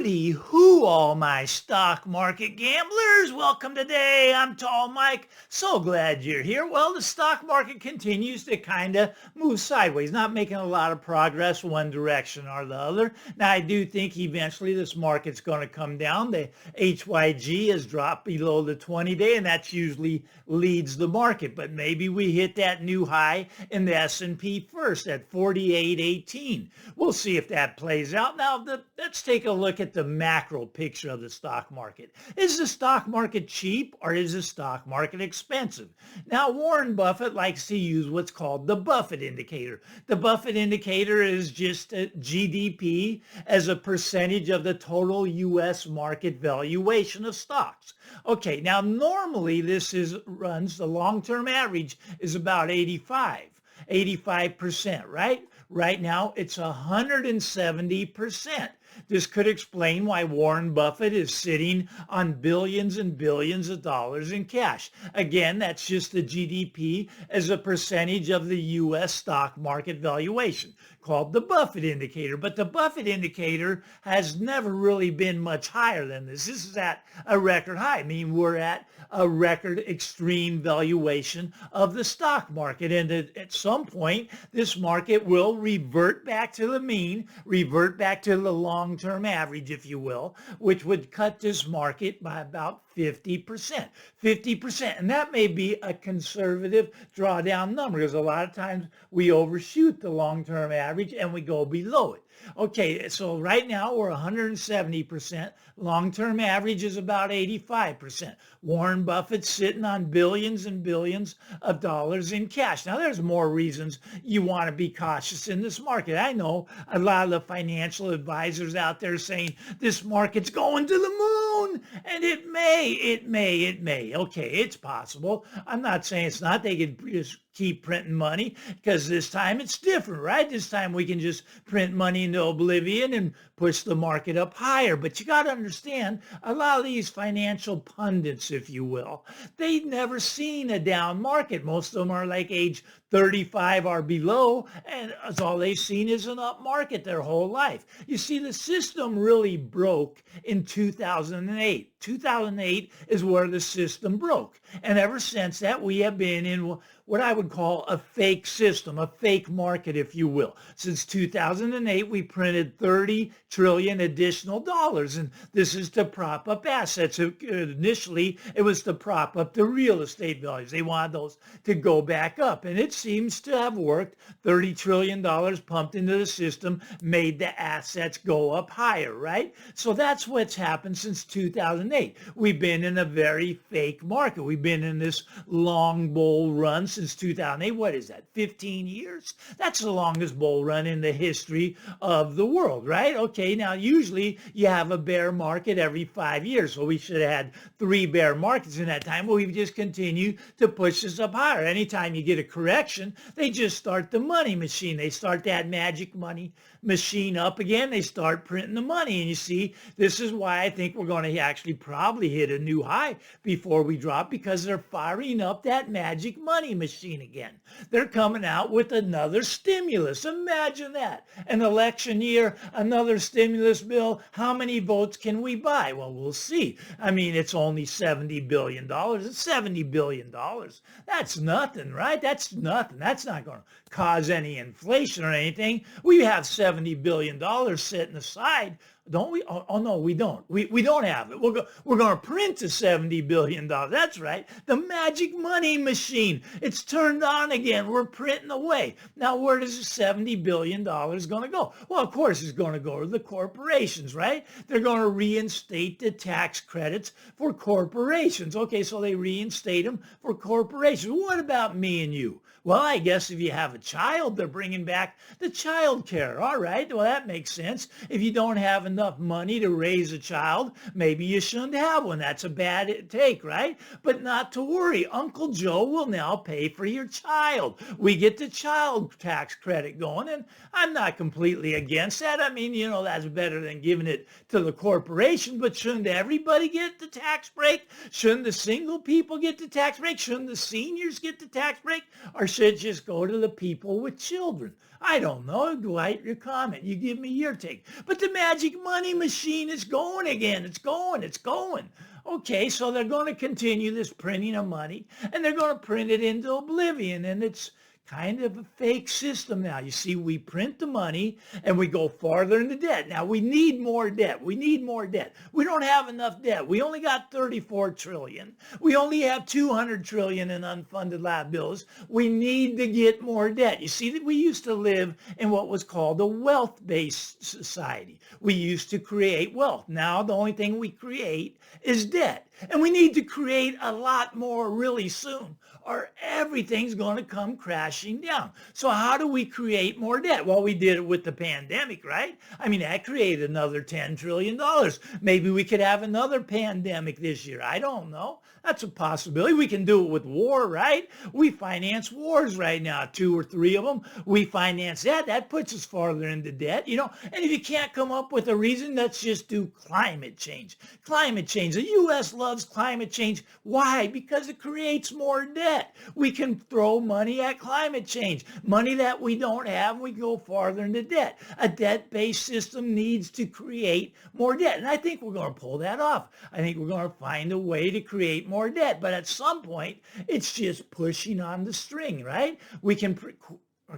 Hooty hoo, all my stock market gamblers. Welcome today. I'm Tall Mike. So glad you're here. Well, the stock market continues to kind of move sideways, not making a lot of progress one direction or the other. Now, I do think eventually this market's going to come down. The HYG has dropped below the 20-day, and that usually leads the market. But maybe we hit that new high in the S&P first at 48.18. We'll see if that plays out. Now, let's take a look at the macro picture of the stock market. Is the stock market cheap or is the stock market expensive? Now, Warren Buffett likes to use what's called the Buffett indicator. The Buffett indicator is just GDP as a percentage of the total U.S. market valuation of stocks. Okay, now normally runs the long-term average is about 85%, right? Right now, it's 170%. This could explain why Warren Buffett is sitting on billions and billions of dollars in cash. Again, that's just the GDP as a percentage of the U.S. stock market valuation, called the Buffett indicator. But the Buffett indicator has never really been much higher than this. This is at a record high. I mean, we're at a record extreme valuation of the stock market. And at some point, this market will revert back to the mean, revert back to the long-term average, if you will, which would cut this market by about 50%. 50%. And that may be a conservative drawdown number because a lot of times we overshoot the long-term average and we go below it. Okay, so right now we're 170%. Long-term average is about 85%. Warren Buffett's sitting on billions and billions of dollars in cash. Now, there's more reasons you want to be cautious in this market. I know a lot of the financial advisors out there saying this market's going to the moon, and it may. Okay, it's possible. I'm not saying it's not. They could just keep printing money because this time it's different, right? This time we can just print money into oblivion and push the market up higher. But you got to understand, a lot of these financial pundits, if you will, they've never seen a down market. Most of them are like age 35 or below, and all they've seen is an up market their whole life. You see, the system really broke in 2008. 2008 is where the system broke. And ever since that, we have been in what I would call a fake system, a fake market, if you will. Since 2008, we printed 30 trillion additional dollars, and this is to prop up assets. Initially, it was to prop up the real estate values. They wanted those to go back up, and it seems to have worked. $30 trillion pumped into the system made the assets go up higher, right? So that's what's happened since 2008. We've been in a very fake market. We've been in this long bull run since 2008. What is that, 15 years? That's the longest bull run in the history of the world, right? Okay, now usually you have a bear market every 5 years. So we should have had 3 bear markets in that time, but we've just continued to push this up higher. Anytime you get a correction, they just start the money machine. They start that magic money machine up again. They start printing the money. And you see, this is why I think we're going to actually probably hit a new high before we drop, because they're firing up that magic money machine again. They're coming out with another stimulus. Imagine that. An election year, another stimulus bill. How many votes can we buy? Well, we'll see. I mean, it's only $70 billion. It's $70 billion. That's nothing, right? That's nothing. That's not going to cause any inflation or anything. We have $70 billion sitting aside. Don't we? Oh, no, we don't. We don't have it. We're going to print a $70 billion. That's right. The magic money machine. It's turned on again. We're printing away. Now, where does the $70 billion going to go? Well, of course, it's going to go to the corporations, right? They're going to reinstate the tax credits for corporations. Okay, so they reinstate them for corporations. What about me and you? Well, I guess if you have a child, they're bringing back the child care. All right, well, that makes sense. If you don't have enough money to raise a child, maybe you shouldn't have one. That's a bad take, right? But not to worry. Uncle Joe will now pay for your child. We get the child tax credit going, and I'm not completely against that. I mean, you know, that's better than giving it to the corporation, but shouldn't everybody get the tax break? Shouldn't the single people get the tax break? Shouldn't the seniors get the tax break? Or should it just go to the people with children? I don't know. Dwight, your comment. You give me your take. But the magic money machine is going again. It's going. It's going. Okay, so they're going to continue this printing of money, and they're going to print it into oblivion, and it's kind of a fake system now. You see, we print the money and we go farther into debt. Now, we need more debt. We need more debt. We don't have enough debt. We only got 34 trillion. We only have 200 trillion in unfunded liabilities. We need to get more debt. You see, that we used to live in what was called a wealth-based society. We used to create wealth. Now, the only thing we create is debt. And we need to create a lot more really soon, or everything's going to come crashing down. So how do we create more debt? Well, we did it with the pandemic, right? I mean, that created another $10 trillion. Maybe we could have another pandemic this year. I don't know. That's a possibility. We can do it with war, right? We finance wars right now, 2 or 3 of them. We finance that. That puts us farther into debt, you know. And if you can't come up with a reason, let's just do climate change. Climate change. The U.S. loves climate change. Why? Because it creates more debt. We can throw money at climate change. Money that we don't have, we go farther into debt. A debt-based system needs to create more debt. And I think we're going to pull that off. I think we're going to find a way to create more debt. But at some point, it's just pushing on the string, right? We can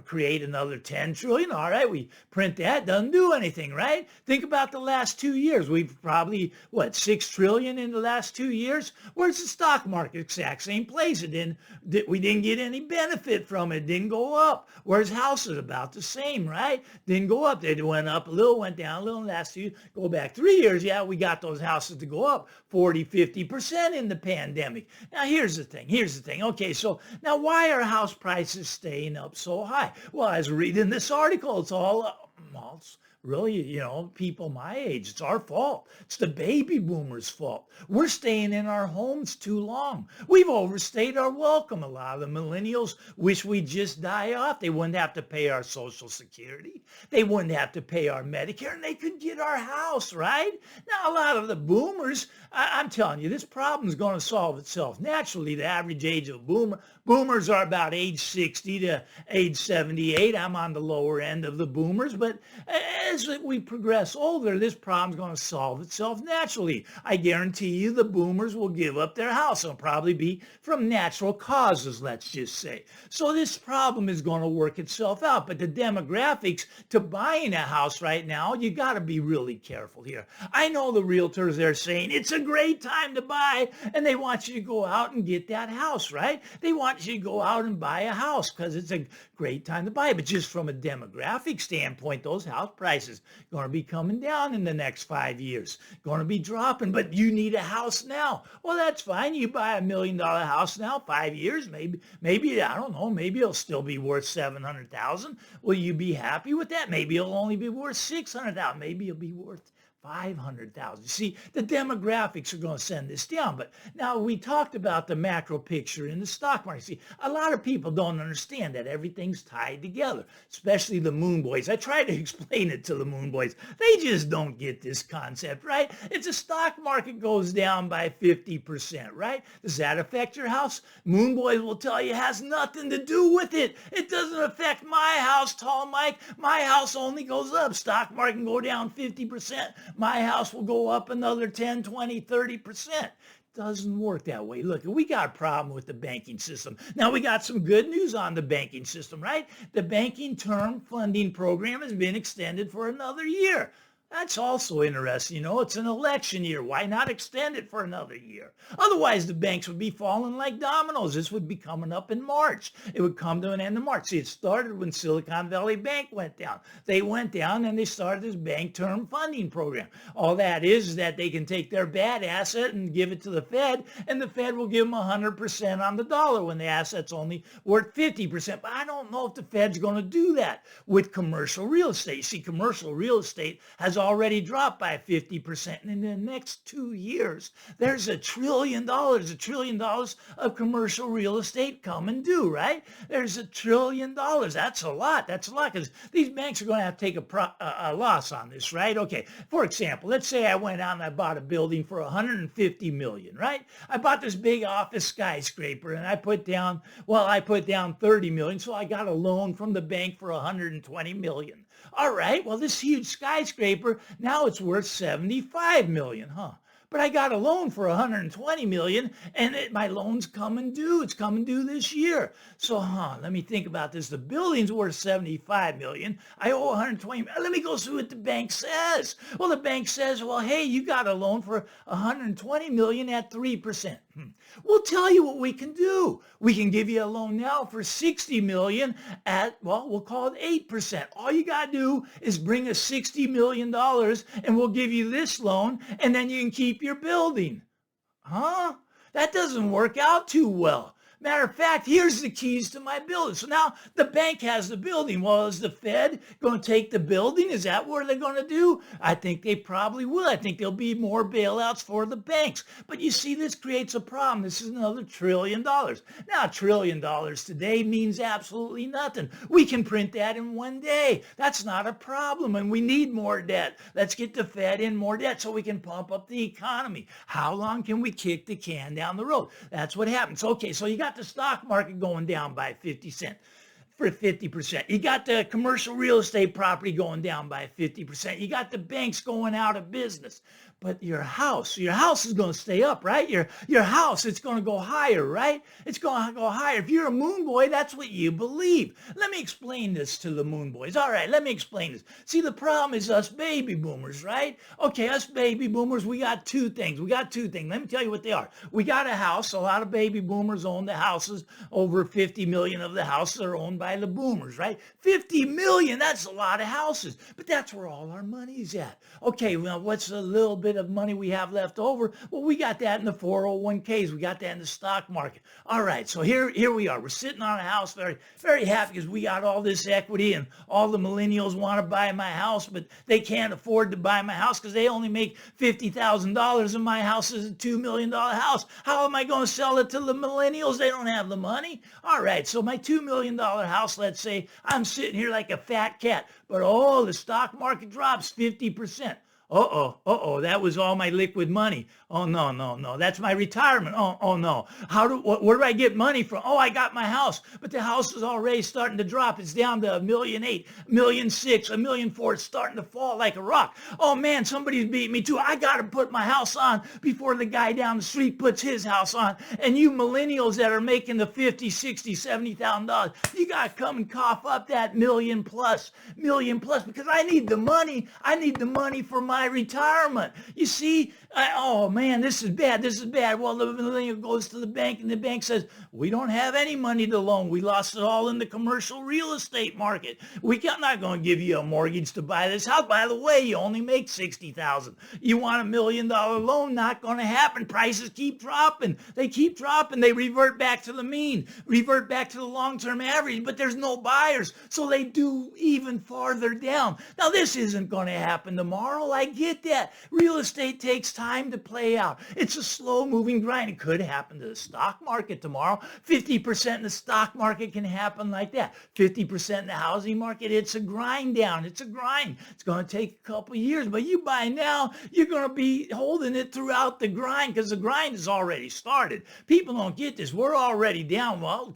create another 10 trillion. All right, we print that, doesn't do anything, right? Think about the last 2 years. We've probably, 6 trillion in the last 2 years? Where's the stock market? Exact same place. We didn't get any benefit from it. It didn't go up. Where's houses? About the same, right? Didn't go up. They went up a little, went down a little in the last 2 years. Go back 3 years, yeah, we got those houses to go up 40, 50% in the pandemic. Now, here's the thing. Okay, so now why are house prices staying up so high? Well, I was reading this article. It's all, it's really, people my age. It's our fault. It's the baby boomers' fault. We're staying in our homes too long. We've overstayed our welcome. A lot of the millennials wish we'd just die off. They wouldn't have to pay our Social Security. They wouldn't have to pay our Medicare, and they could get our house, right? Now, a lot of the boomers, I'm telling you, this problem is going to solve itself. Naturally, the average age of boomers are about age 60 to age 78. I'm on the lower end of the boomers, but as we progress older, this problem's going to solve itself naturally. I guarantee you the boomers will give up their house. It'll probably be from natural causes, let's just say. So this problem is going to work itself out. But the demographics to buying a house right now, you got to be really careful here. I know the realtors, they're saying it's a great time to buy, and they want you to go out and get that house, right? They want you to go out and buy a house because it's a great time to buy. But just from a demographic standpoint, those house prices going to be coming down in the next 5 years, going to be dropping, but you need a house now. Well, that's fine. You buy $1 million house now, 5 years, maybe, I don't know, maybe it'll still be worth 700,000. Will you be happy with that? Maybe it'll only be worth 600,000. Maybe it'll be worth 500,000. See, the demographics are going to send this down. But now we talked about the macro picture in the stock market. See, a lot of people don't understand that everything's tied together, especially the moon boys. I try to explain it to the moon boys. They just don't get this concept, right? If the stock market goes down by 50%, right? Does that affect your house? Moon boys will tell you it has nothing to do with it. It doesn't affect my house, Tall Mike. My house only goes up. Stock market can go down 50%. My house will go up another 10, 20, 30%. Doesn't work that way. Look, we got a problem with the banking system. Now, we got some good news on the banking system, right? The banking term funding program has been extended for another year. That's also interesting. It's an election year. Why not extend it for another year? Otherwise, the banks would be falling like dominoes. This would be coming up in March. It would come to an end in March. See, it started when Silicon Valley Bank went down. They went down and they started this bank term funding program. All that is that they can take their bad asset and give it to the Fed, and the Fed will give them 100% on the dollar when the asset's only worth 50%. But I don't know if the Fed's going to do that with commercial real estate. See, commercial real estate has has already dropped by 50%. And in the next 2 years, there's $1 trillion of commercial real estate coming due, right? There's $1 trillion. That's a lot. That's a lot because these banks are going to have to take a loss on this, right? Okay. For example, let's say I went out and I bought a building for $150 million, right? I bought this big office skyscraper and I put down 30 million. So I got a loan from the bank for 120 million. All right. Well, this huge skyscraper, now it's worth 75 million, huh? But I got a loan for 120 million and my loan's coming due. It's coming due this year. So, let me think about this. The building's worth 75 million. I owe 120 million. Let me go see what the bank says. Well, the bank says, well, hey, you got a loan for 120 million at 3%. We'll tell you what we can do. We can give you a loan now for 60 million at, well, we'll call it 8%. All you got to do is bring us $60 million and we'll give you this loan and then you can keep your building. Huh? That doesn't work out too well. Matter of fact, here's the keys to my building. So now the bank has the building. Well, is the Fed going to take the building? Is that what they're going to do? I think they probably will. I think there'll be more bailouts for the banks. But you see, this creates a problem. This is another $1 trillion. Now, $1 trillion today means absolutely nothing. We can print that in one day. That's not a problem. And we need more debt. Let's get the Fed in more debt so we can pump up the economy. How long can we kick the can down the road? That's what happens. Okay, so you got the stock market going down by 50%. You got the commercial real estate property going down by 50%. You got the banks going out of business. But your house is going to stay up, right? Your house, it's going to go higher, right? It's going to go higher. If you're a moon boy, that's what you believe. Let me explain this to the moon boys. All right, let me explain this. See, the problem is us baby boomers, right? Okay, us baby boomers, we got two things. Let me tell you what they are. We got a house. A lot of baby boomers own the houses. Over 50 million of the houses are owned by the boomers, right? 50 million, that's a lot of houses. But that's where all our money's at. Okay, well, what's a little bit of money we have left over? Well, we got that in the 401ks. We got that in the stock market. All right, so here we are. We're sitting on a house, very, very happy because we got all this equity and all the millennials want to buy my house, but they can't afford to buy my house because they only make $50,000 and my house is a $2 million house. How am I going to sell it to the millennials? They don't have the money. All right, so my $2 million house, let's say I'm sitting here like a fat cat, but the stock market drops 50%. That was all my liquid money. Oh, no. That's my retirement. Oh, no. Where do I get money from? Oh, I got my house. But the house is already starting to drop. It's down to $1.8 million, $1.6 million, $1.4 million. It's starting to fall like a rock. Oh, man, somebody's beat me too. I got to put my house on before the guy down the street puts his house on. And you millennials that are making the $50,000, $60,000, $70,000, you got to come and cough up that million plus, because I need the money. I need the money for my retirement. You see, man, this is bad. Well, the millennial goes to the bank and the bank says, we don't have any money to loan. We lost it all in the commercial real estate market. We're not going to give you a mortgage to buy this house. By the way, you only make $60,000. You want $1 million loan? Not going to happen. Prices keep dropping. They keep dropping. They revert back to the mean, revert back to the long-term average, but there's no buyers. So they do even farther down. Now, this isn't going to happen tomorrow. I get that. Real estate takes time to play out. It's a slow-moving grind. It could happen to the stock market tomorrow. 50% in the stock market can happen like that. 50% in the housing market, it's a grind down. It's a grind. It's going to take a couple years, but you buy now, you're going to be holding it throughout the grind because the grind has already started. People don't get this. We're already down. Well,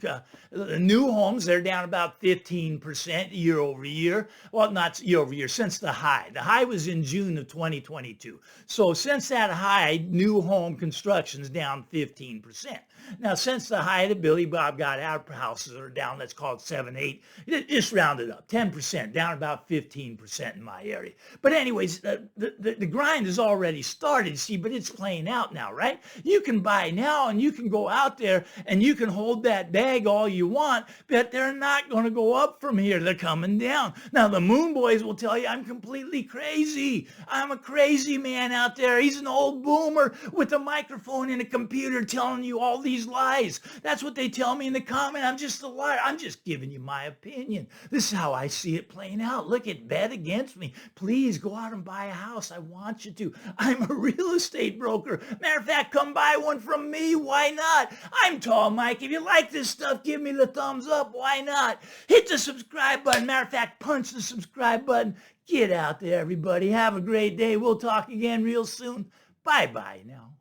the new homes, they're down about 15% year over year. Well, not year over year, since the high. The high was in June of 2022. So since that high, new home construction is down 15%. Now, since the high that Billy Bob got out, houses are down, let's call it 7, 8, just round it up, 10%, down about 15% in my area. But anyways, the grind has already started, see, but it's playing out now, right? You can buy now and you can go out there and you can hold that bag all you want, but they're not going to go up from here. They're coming down. Now, the moon boys will tell you I'm completely crazy. I'm a crazy man out there. He's an old boomer with a microphone and a computer telling you all these lies. That's what they tell me in the comment. I'm just a liar. I'm just giving you my opinion. This is how I see it playing out. Look at bet against me. Please go out and buy a house. I want you to. I'm a real estate broker. Matter of fact, come buy one from me. Why not? I'm Tall Mike. If you like this stuff, give me the thumbs up. Why not? Hit the subscribe button. Matter of fact, punch the subscribe button. Get out there, everybody. Have a great day. We'll talk again real soon. Bye-bye now.